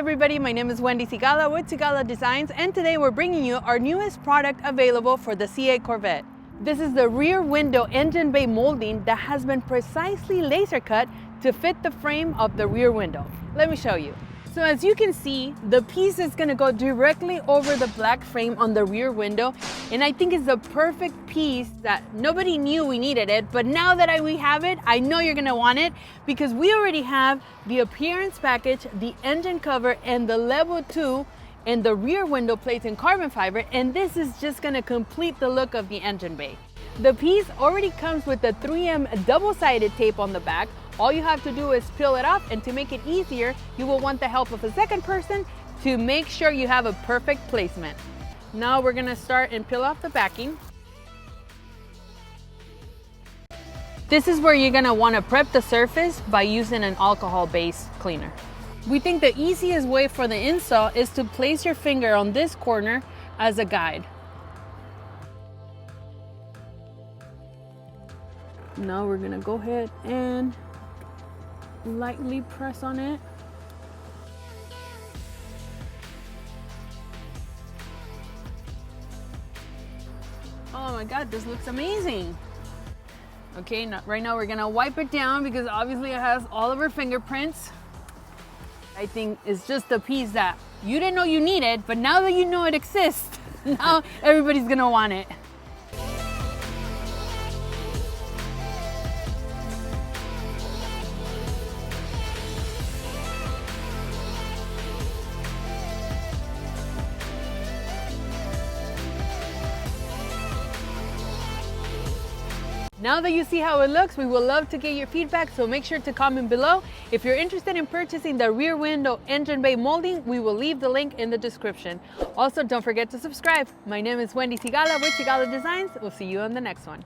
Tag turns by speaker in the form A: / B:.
A: everybody, my name is Wendy Sigala with Sigala Designs, and today we're bringing you our newest product available for the C8 Corvette. This is the rear window engine bay molding that has been precisely laser cut to fit the frame of the rear window. Let me show you. So as you can see, the piece is going to go directly over the black frame on the rear window, and I think it's the perfect piece that nobody knew we needed it, but now that we have it, I know you're going to want it because we already have the appearance package, the engine cover, and the level 2 and the rear window plates in carbon fiber, and this is just going to complete the look of the engine bay. The piece already comes with the 3M double-sided tape on the back. All you have to do is peel it off, and to make it easier, you will want the help of a second person to make sure you have a perfect placement. Now we're gonna start and peel off the backing. This is where you're gonna wanna prep the surface by using an alcohol-based cleaner. We think the easiest way for the install is to place your finger on this corner as a guide. Now we're gonna go ahead and lightly press on it. Oh my God, this looks amazing. Okay, right now we're gonna wipe it down because obviously it has all of our fingerprints. I think it's just a piece that you didn't know you needed, but now that you know it exists, now everybody's gonna want it. Now that you see how it looks, we would love to get your feedback, so make sure to comment below. If you're interested in purchasing the rear window engine bay molding, we will leave the link in the description. Also, don't forget to subscribe. My name is Wendy Sigala with Sigala Designs. We'll see you on the next one.